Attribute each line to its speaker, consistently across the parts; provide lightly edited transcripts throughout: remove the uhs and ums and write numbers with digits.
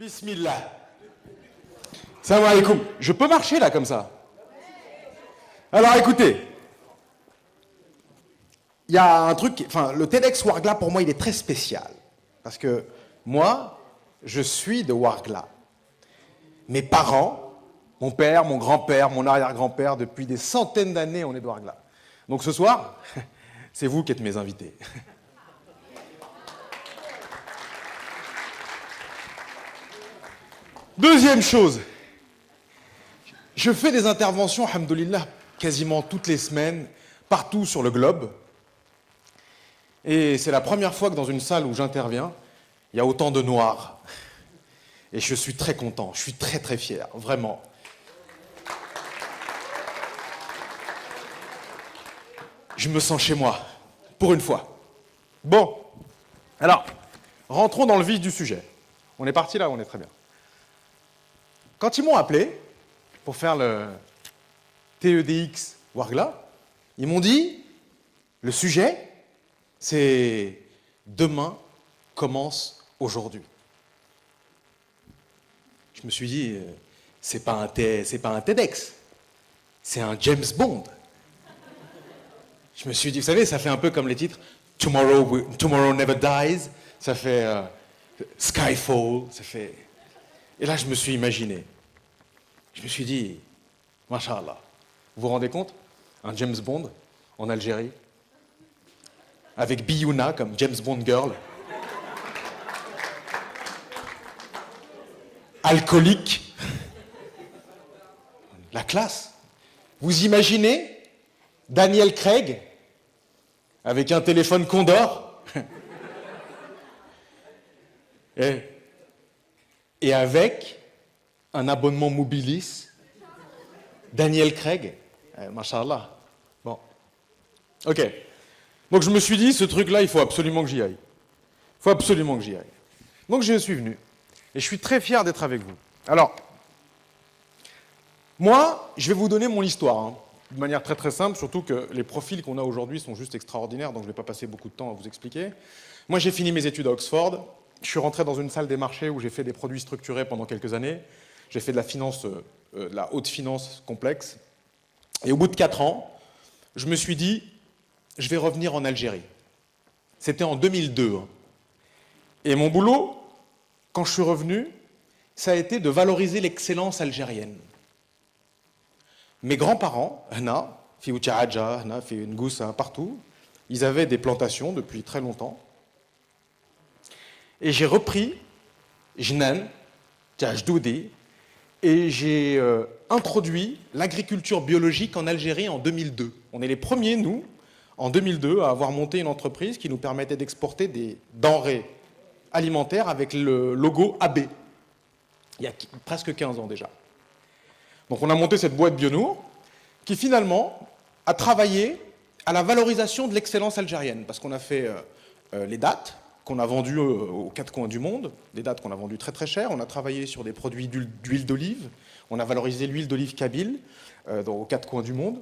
Speaker 1: Bismillah. Salam alaikum. Je peux marcher là comme ça? Alors écoutez, il y a un truc, enfin le TEDx Ouargla pour moi il est très spécial. Parce que moi, je suis de Ouargla. Mes parents, mon père, mon grand-père, mon arrière-grand-père, depuis des centaines d'années on est de Ouargla. Donc ce soir, c'est vous qui êtes mes invités. Deuxième chose, je fais des interventions, alhamdoulilah, quasiment toutes les semaines, partout sur le globe. Et c'est la première fois que dans une salle où j'interviens, il y a autant de noirs. Et je suis très content, je suis très très fier, vraiment. Je me sens chez moi, pour une fois. Bon, alors, rentrons dans le vif du sujet. On est parti là, on est très bien. Quand ils m'ont appelé pour faire le TEDx Ouargla, ils m'ont dit, le sujet, c'est demain commence aujourd'hui. Je me suis dit, c'est pas un TEDx, c'est un James Bond. Je me suis dit, vous savez, ça fait un peu comme les titres Tomorrow Never Dies, ça fait Skyfall, ça fait... Et là, je me suis imaginé. Je me suis dit, Masha'Allah, vous vous rendez compte? Un James Bond en Algérie, avec Biouna comme James Bond Girl, alcoolique, la classe. Vous imaginez Daniel Craig avec un téléphone Condor et avec un abonnement Mobilis, Daniel Craig, Masha'Allah. Bon, ok. Donc je me suis dit, ce truc-là, il faut absolument que j'y aille. Il faut absolument que j'y aille. Donc je suis venu. Et je suis très fier d'être avec vous. Alors, moi, je vais vous donner mon histoire, hein, de manière très très simple, surtout que les profils qu'on a aujourd'hui sont juste extraordinaires, donc je ne vais pas passer beaucoup de temps à vous expliquer. Moi, j'ai fini mes études à Oxford. Je suis rentré dans une salle des marchés où j'ai fait des produits structurés pendant quelques années. J'ai fait de la finance, de la haute finance complexe. Et au bout de 4 ans, je me suis dit, je vais revenir en Algérie. C'était en 2002. Hein. Et mon boulot, quand je suis revenu, ça a été de valoriser l'excellence algérienne. Mes grands-parents, Hna, fi Ouchahadja, Hna, fi Ngoussa, partout, ils avaient des plantations depuis très longtemps. Et j'ai repris Jnan, Tchajdoudi, et j'ai introduit l'agriculture biologique en Algérie en 2002. On est les premiers, nous, en 2002, à avoir monté une entreprise qui nous permettait d'exporter des denrées alimentaires avec le logo AB. Il y a presque 15 ans déjà. Donc on a monté cette boîte Bionour qui finalement a travaillé à la valorisation de l'excellence algérienne parce qu'on a fait les dattes qu'on a vendues aux 4 coins du monde, des dattes qu'on a vendues très très cher. On a travaillé sur des produits d'huile d'olive. On a valorisé l'huile d'olive kabyle aux 4 coins du monde.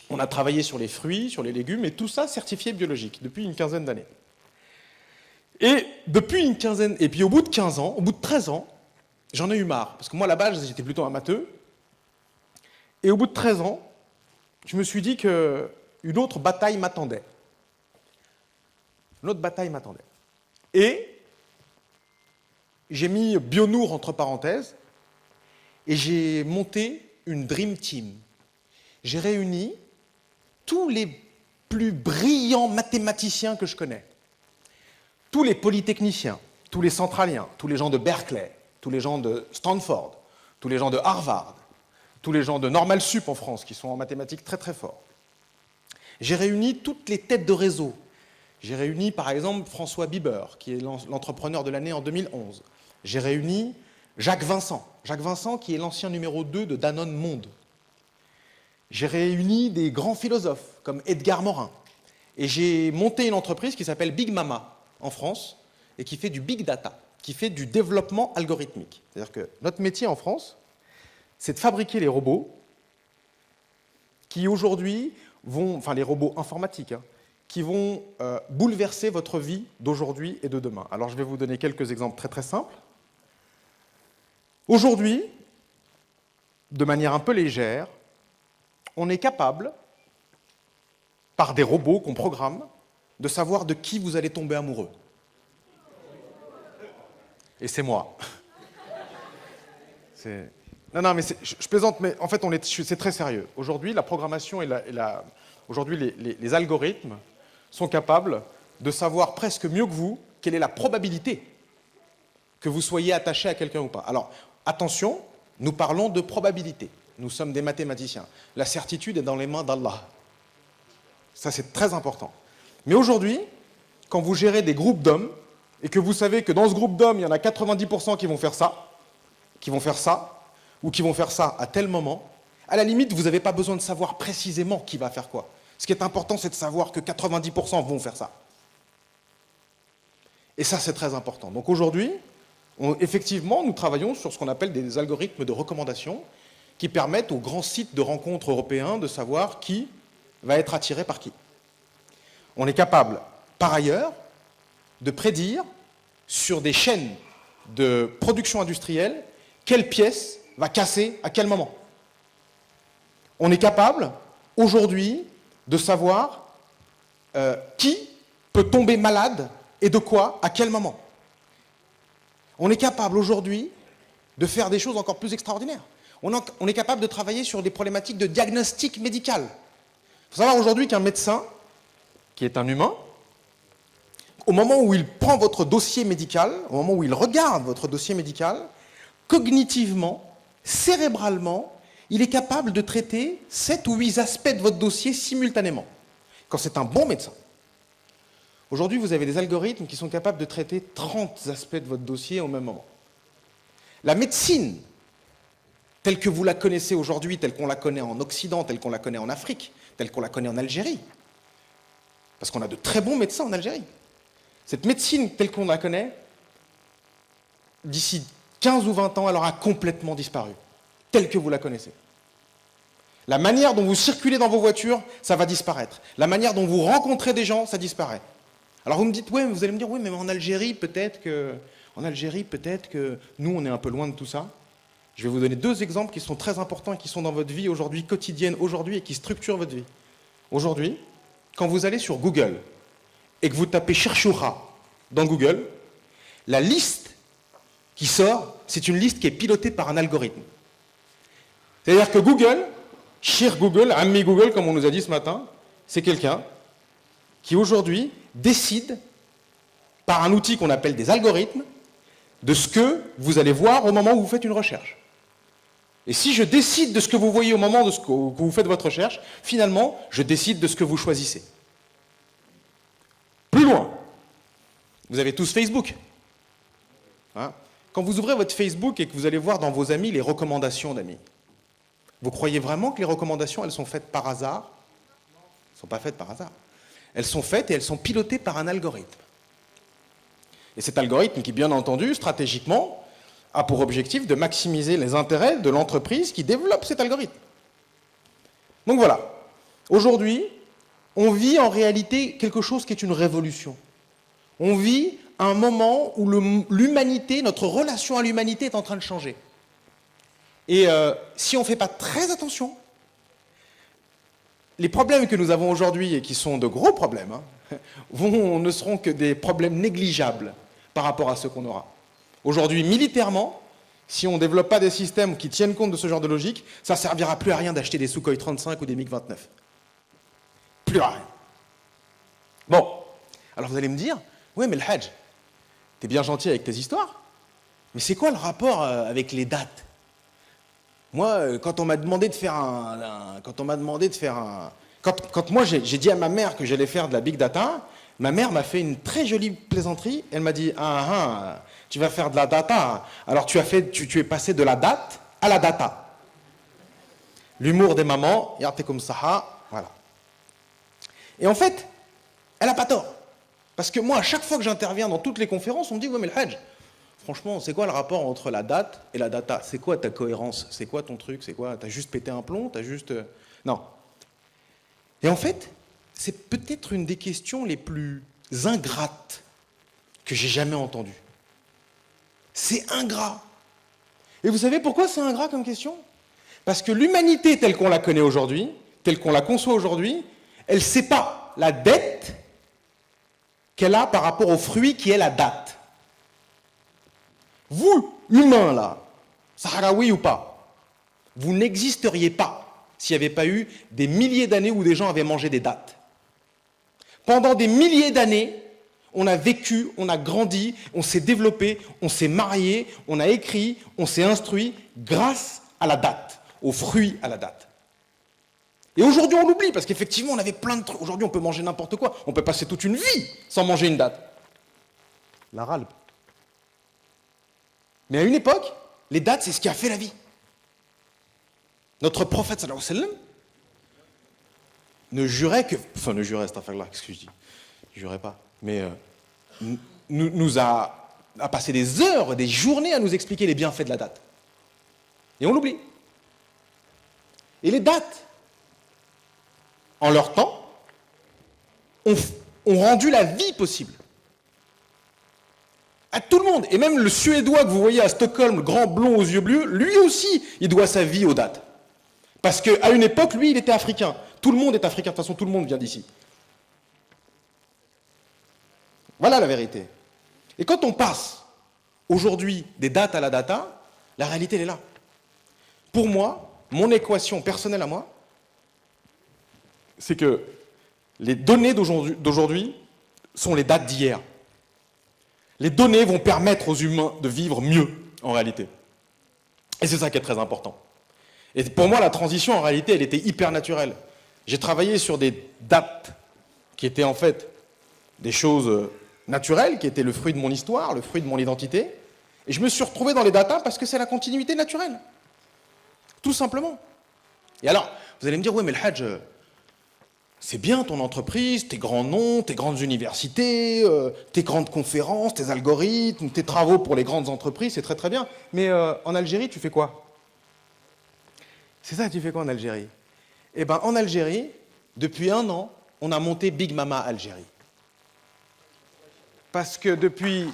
Speaker 1: On a travaillé sur les fruits, sur les légumes, et tout ça certifié biologique depuis une quinzaine d'années. Et depuis une quinzaine, et puis au bout de 15 ans, au bout de 13 ans, j'en ai eu marre. Parce que moi, à la base, j'étais plutôt amateur. Et au bout de 13 ans, je me suis dit qu'une autre bataille m'attendait. Une autre bataille m'attendait. Et j'ai mis Bionour entre parenthèses, et j'ai monté une Dream Team. J'ai réuni tous les plus brillants mathématiciens que je connais. Tous les polytechniciens, tous les centraliens, tous les gens de Berkeley, tous les gens de Stanford, tous les gens de Harvard, tous les gens de Normal Sup en France, qui sont en mathématiques très très forts. J'ai réuni toutes les têtes de réseau. J'ai réuni par exemple François Bieber, qui est l'entrepreneur de l'année en 2011. J'ai réuni Jacques Vincent qui est l'ancien numéro 2 de Danone Monde. J'ai réuni des grands philosophes comme Edgar Morin. Et j'ai monté une entreprise qui s'appelle Big Mama en France et qui fait du big data, qui fait du développement algorithmique. C'est-à-dire que notre métier en France, c'est de fabriquer les robots qui aujourd'hui vont, enfin les robots informatiques, hein, qui vont bouleverser votre vie d'aujourd'hui et de demain. Alors je vais vous donner quelques exemples très très simples. Aujourd'hui, de manière un peu légère, on est capable, par des robots qu'on programme, de savoir de qui vous allez tomber amoureux. Et c'est moi. Non, mais je plaisante, mais en fait, c'est très sérieux. Aujourd'hui, la programmation aujourd'hui, les algorithmes sont capables de savoir presque mieux que vous quelle est la probabilité que vous soyez attaché à quelqu'un ou pas. Alors, attention, nous parlons de probabilité. Nous sommes des mathématiciens. La certitude est dans les mains d'Allah. Ça, c'est très important. Mais aujourd'hui, quand vous gérez des groupes d'hommes, et que vous savez que dans ce groupe d'hommes, il y en a 90% qui vont faire ça, ou qui vont faire ça à tel moment, à la limite, vous n'avez pas besoin de savoir précisément qui va faire quoi. Ce qui est important, c'est de savoir que 90% vont faire ça. Et ça, c'est très important. Donc aujourd'hui, effectivement, nous travaillons sur ce qu'on appelle des algorithmes de recommandation qui permettent aux grands sites de rencontres européens de savoir qui va être attiré par qui. On est capable, par ailleurs, de prédire sur des chaînes de production industrielle quelle pièce va casser à quel moment. On est capable, aujourd'hui, de savoir qui peut tomber malade et de quoi à quel moment. On est capable, aujourd'hui, de faire des choses encore plus extraordinaires. On est capable de travailler sur des problématiques de diagnostic médical. Il faut savoir aujourd'hui qu'un médecin, qui est un humain, au moment où il prend votre dossier médical, au moment où il regarde votre dossier médical, cognitivement, cérébralement, il est capable de traiter 7 ou 8 aspects de votre dossier simultanément, quand c'est un bon médecin. Aujourd'hui, vous avez des algorithmes qui sont capables de traiter 30 aspects de votre dossier au même moment. La médecine, telle que vous la connaissez aujourd'hui, telle qu'on la connaît en Occident, telle qu'on la connaît en Afrique, telle qu'on la connaît en Algérie, parce qu'on a de très bons médecins en Algérie. Cette médecine telle qu'on la connaît, d'ici 15 ou 20 ans, elle aura complètement disparu, telle que vous la connaissez. La manière dont vous circulez dans vos voitures, ça va disparaître. La manière dont vous rencontrez des gens, ça disparaît. Alors vous me dites, ouais, vous allez me dire, oui, mais en Algérie, peut-être que nous, on est un peu loin de tout ça. Je vais vous donner 2 exemples qui sont très importants et qui sont dans votre vie aujourd'hui, quotidienne aujourd'hui, et qui structurent votre vie. Aujourd'hui, quand vous allez sur Google et que vous tapez Cherchoura dans Google, la liste qui sort, c'est une liste qui est pilotée par un algorithme. C'est-à-dire que Google, Shir Google, Ammi Google, comme on nous a dit ce matin, c'est quelqu'un qui aujourd'hui décide, par un outil qu'on appelle des algorithmes, de ce que vous allez voir au moment où vous faites une recherche. Et si je décide de ce que vous voyez au moment où vous faites votre recherche, finalement, je décide de ce que vous choisissez. Plus loin, vous avez tous Facebook. Hein? Quand vous ouvrez votre Facebook et que vous allez voir dans vos amis les recommandations d'amis, vous croyez vraiment que les recommandations, elles sont faites par hasard? Elles ne sont pas faites par hasard. Elles sont faites et elles sont pilotées par un algorithme. Et cet algorithme qui, bien entendu, stratégiquement, a pour objectif de maximiser les intérêts de l'entreprise qui développe cet algorithme. Donc voilà. Aujourd'hui, on vit en réalité quelque chose qui est une révolution. On vit un moment où l'humanité, notre relation à l'humanité est en train de changer. Et si on ne fait pas très attention, les problèmes que nous avons aujourd'hui, et qui sont de gros problèmes, ne seront que des problèmes négligeables par rapport à ceux qu'on aura. Aujourd'hui, militairement, si on ne développe pas des systèmes qui tiennent compte de ce genre de logique, ça ne servira plus à rien d'acheter des Sukhoi 35 ou des MiG-29. Plus à rien. Bon, alors vous allez me dire, oui mais le Hajj, t'es bien gentil avec tes histoires, mais c'est quoi le rapport avec les dates? Moi, quand on m'a demandé de faire quand moi j'ai dit à ma mère que j'allais faire de la big data, ma mère m'a fait une très jolie plaisanterie. Elle m'a dit, tu vas faire de la data. Alors tu es passé de la date à la data. L'humour des mamans, t'es comme ça, voilà. Et en fait, elle n'a pas tort. Parce que moi, à chaque fois que j'interviens dans toutes les conférences, on me dit, ouais mais le Hajj, franchement, c'est quoi le rapport entre la date et la data? C'est quoi ta cohérence? C'est quoi ton truc? C'est quoi? T'as juste pété un plomb? T'as juste... Non. Et en fait, c'est peut-être une des questions les plus ingrates que j'ai jamais entendues. C'est ingrat. Et vous savez pourquoi c'est ingrat comme question? Parce que l'humanité telle qu'on la connaît aujourd'hui, telle qu'on la conçoit aujourd'hui, elle ne sait pas la dette qu'elle a par rapport au fruit qui est la date. Vous, humains là, sahraouis ou pas, vous n'existeriez pas s'il n'y avait pas eu des milliers d'années où des gens avaient mangé des dattes. Pendant des milliers d'années, on a vécu, on a grandi, on s'est développé, on s'est marié, on a écrit, on s'est instruit grâce à la date, aux fruits à la date. Et aujourd'hui, on l'oublie, parce qu'effectivement, on avait plein de trucs. Aujourd'hui, on peut manger n'importe quoi. On peut passer toute une vie sans manger une date. La râle. Mais à une époque, les dates, c'est ce qui a fait la vie. Notre prophète, sallallahu alayhi wa sallam, ne jurait que... Enfin, ne jurait, astaghfirullah, qu'est-ce que je dis? Je jurais pas. Mais nous a passé des heures, des journées à nous expliquer les bienfaits de la date. Et on l'oublie. Et les dates, en leur temps, ont rendu la vie possible. À tout le monde. Et même le Suédois que vous voyez à Stockholm, le grand blond aux yeux bleus, lui aussi, il doit sa vie aux dates. Parce qu'à une époque, lui, il était africain. Tout le monde est africain. De toute façon, tout le monde vient d'ici. Voilà la vérité. Et quand on passe, aujourd'hui, des dates à la data, la réalité, elle est là. Pour moi, mon équation personnelle à moi, c'est que les données d'aujourd'hui sont les dates d'hier. Les données vont permettre aux humains de vivre mieux, en réalité. Et c'est ça qui est très important. Et pour moi, la transition, en réalité, elle était hyper naturelle. J'ai travaillé sur des dates qui étaient en fait des choses naturelles, qui étaient le fruit de mon histoire, le fruit de mon identité. Et je me suis retrouvé dans les datas parce que c'est la continuité naturelle. Tout simplement. Et alors, vous allez me dire, oui, mais le Hajj, c'est bien ton entreprise, tes grands noms, tes grandes universités, tes grandes conférences, tes algorithmes, tes travaux pour les grandes entreprises, c'est très très bien. Mais en Algérie, tu fais quoi? C'est ça, tu fais quoi en Algérie? Eh bien, en Algérie, depuis 1 an, on a monté Big Mama Algérie. Parce que depuis...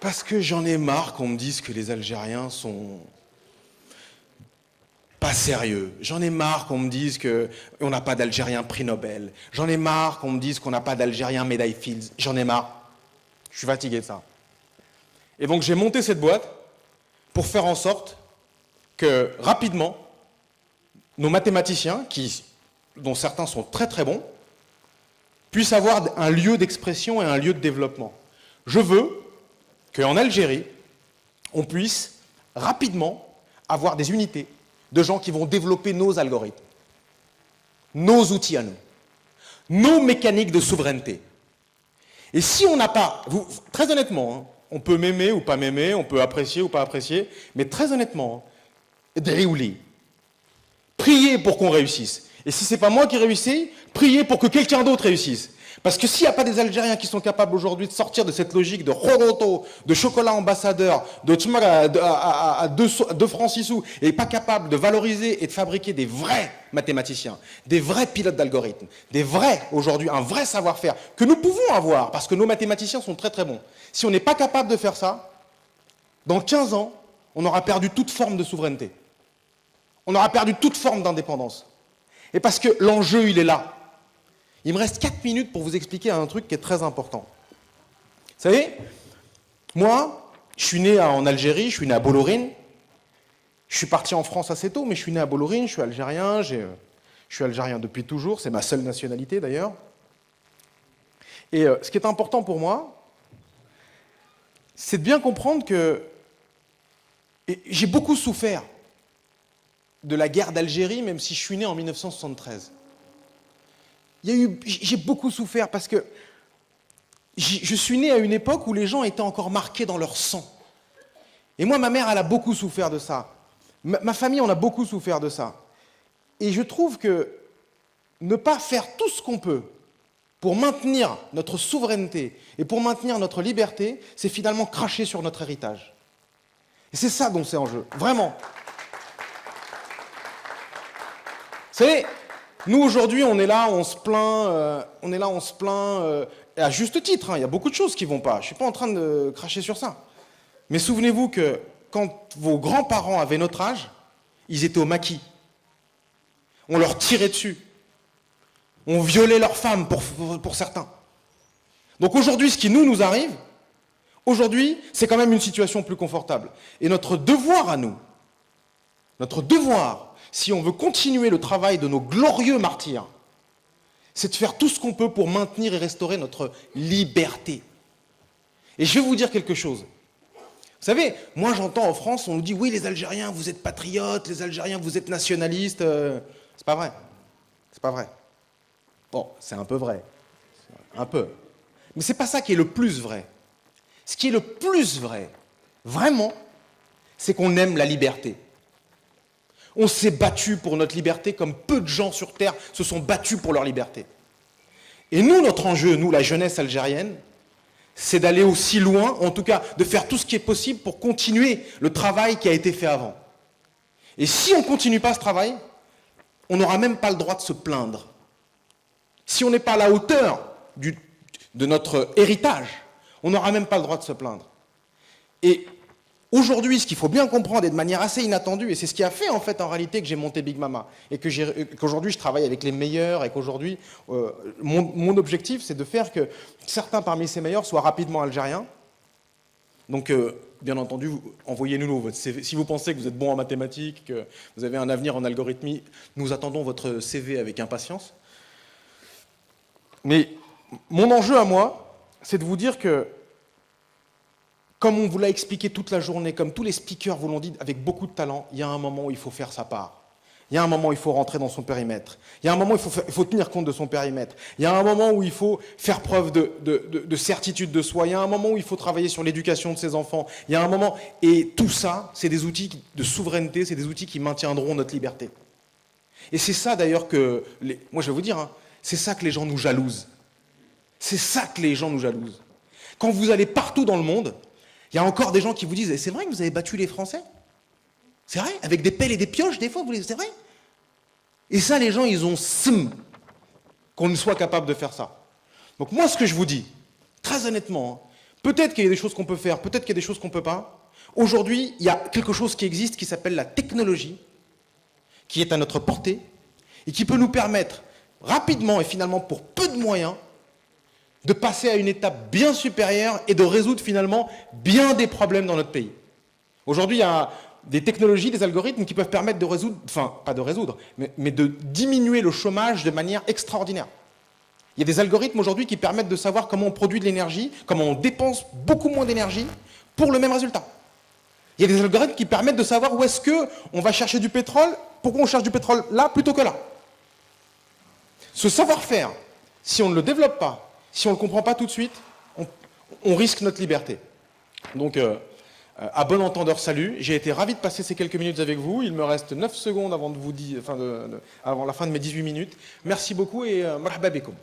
Speaker 1: Parce que j'en ai marre qu'on me dise que les Algériens sont pas sérieux. J'en ai marre qu'on me dise qu'on n'a pas d'Algériens prix Nobel. J'en ai marre qu'on me dise qu'on n'a pas d'Algériens médaille Fields. J'en ai marre. Je suis fatigué de ça. Et donc j'ai monté cette boîte pour faire en sorte que, rapidement, nos mathématiciens, dont certains sont très très bons, puissent avoir un lieu d'expression et un lieu de développement. Je veux qu'en Algérie, on puisse rapidement avoir des unités de gens qui vont développer nos algorithmes, nos outils à nous, nos mécaniques de souveraineté. Et si on n'a pas, très honnêtement, hein, on peut m'aimer ou pas m'aimer, on peut apprécier ou pas apprécier, mais très honnêtement, driouli, priez pour qu'on réussisse. Et si ce n'est pas moi qui réussis, priez pour que quelqu'un d'autre réussisse. Parce que s'il n'y a pas des Algériens qui sont capables aujourd'hui de sortir de cette logique de roroto, de chocolat ambassadeur, de tchmara à 2 francs 6 sous, et pas capables de valoriser et de fabriquer des vrais mathématiciens, des vrais pilotes d'algorithmes, des vrais, aujourd'hui, un vrai savoir-faire, que nous pouvons avoir, parce que nos mathématiciens sont très très bons. Si on n'est pas capable de faire ça, dans 15 ans, on aura perdu toute forme de souveraineté. On aura perdu toute forme d'indépendance. Et parce que l'enjeu, il est là. Il me reste 4 minutes pour vous expliquer un truc qui est très important. Vous savez, moi, je suis né en Algérie, je suis né à Bolorine. Je suis parti en France assez tôt, mais je suis né à Bolorine, je suis algérien, je suis algérien depuis toujours, c'est ma seule nationalité d'ailleurs. Et ce qui est important pour moi, c'est de bien comprendre que j'ai beaucoup souffert de la guerre d'Algérie, même si je suis né en 1973. J'ai beaucoup souffert parce que je suis né à une époque où les gens étaient encore marqués dans leur sang. Et moi, ma mère, elle a beaucoup souffert de ça. Ma famille, on a beaucoup souffert de ça. Et je trouve que ne pas faire tout ce qu'on peut pour maintenir notre souveraineté et pour maintenir notre liberté, c'est finalement cracher sur notre héritage. Et c'est ça dont c'est en jeu, vraiment. Vous savez, nous aujourd'hui, on est là, on se plaint, et à juste titre, hein, il y a beaucoup de choses qui ne vont pas. Je ne suis pas en train de cracher sur ça. Mais souvenez-vous que quand vos grands-parents avaient notre âge, ils étaient au maquis. On leur tirait dessus. On violait leurs femmes pour certains. Donc aujourd'hui, ce qui nous arrive, aujourd'hui, c'est quand même une situation plus confortable. Et notre devoir à nous, notre devoir, si on veut continuer le travail de nos glorieux martyrs, c'est de faire tout ce qu'on peut pour maintenir et restaurer notre liberté. Et je vais vous dire quelque chose. Vous savez, moi j'entends en France, on nous dit « Oui, les Algériens, vous êtes patriotes, les Algériens, vous êtes nationalistes. » C'est pas vrai. C'est pas vrai. Bon, c'est un peu vrai. Un peu. Mais c'est pas ça qui est le plus vrai. Ce qui est le plus vrai, vraiment, c'est qu'on aime la liberté. On s'est battu pour notre liberté comme peu de gens sur Terre se sont battus pour leur liberté. Et nous, notre enjeu, nous, la jeunesse algérienne, c'est d'aller aussi loin, en tout cas de faire tout ce qui est possible pour continuer le travail qui a été fait avant. Et si on ne continue pas ce travail, on n'aura même pas le droit de se plaindre. Si on n'est pas à la hauteur de notre héritage, on n'aura même pas le droit de se plaindre. Et aujourd'hui, ce qu'il faut bien comprendre, et de manière assez inattendue, et c'est ce qui a fait en réalité que j'ai monté Big Mama, et qu'aujourd'hui je travaille avec les meilleurs, et qu'aujourd'hui mon objectif c'est de faire que certains parmi ces meilleurs soient rapidement algériens. Donc bien entendu, envoyez-nous votre CV. Si vous pensez que vous êtes bon en mathématiques, que vous avez un avenir en algorithmie, nous attendons votre CV avec impatience. Mais mon enjeu à moi, c'est de vous dire que comme on vous l'a expliqué toute la journée, comme tous les speakers vous l'ont dit avec beaucoup de talent, il y a un moment où il faut faire sa part. Il y a un moment où il faut rentrer dans son périmètre. Il y a un moment où il faut tenir compte de son périmètre. Il y a un moment où il faut faire preuve de certitude de soi. Il y a un moment où il faut travailler sur l'éducation de ses enfants. Il y a un moment... Et tout ça, c'est des outils de souveraineté, c'est des outils qui maintiendront notre liberté. Et c'est ça d'ailleurs que... Moi je vais vous dire, hein, c'est ça que les gens nous jalousent. C'est ça que les gens nous jalousent. Quand vous allez partout dans le monde, il y a encore des gens qui vous disent « C'est vrai que vous avez battu les Français ? C'est vrai ? Avec des pelles et des pioches, des fois, c'est vrai ?» Et ça, les gens, ils ont qu'on ne soit capable de faire ça. Donc moi, ce que je vous dis, très honnêtement, hein, peut-être qu'il y a des choses qu'on peut faire, peut-être qu'il y a des choses qu'on ne peut pas. Aujourd'hui, il y a quelque chose qui existe qui s'appelle la technologie, qui est à notre portée, et qui peut nous permettre, rapidement et finalement pour peu de moyens, de passer à une étape bien supérieure et de résoudre finalement bien des problèmes dans notre pays. Aujourd'hui, il y a des technologies, des algorithmes qui peuvent permettre de résoudre, enfin, pas de résoudre, mais de diminuer le chômage de manière extraordinaire. Il y a des algorithmes aujourd'hui qui permettent de savoir comment on produit de l'énergie, comment on dépense beaucoup moins d'énergie pour le même résultat. Il y a des algorithmes qui permettent de savoir où est-ce qu'on va chercher du pétrole, pourquoi on cherche du pétrole là plutôt que là. Ce savoir-faire, si on ne le développe pas, si on ne le comprend pas tout de suite, on risque notre liberté. Donc, à bon entendeur, salut. J'ai été ravi de passer ces quelques minutes avec vous. Il me reste 9 secondes avant, avant la fin de mes 18 minutes. Merci beaucoup et marhaba bikoum.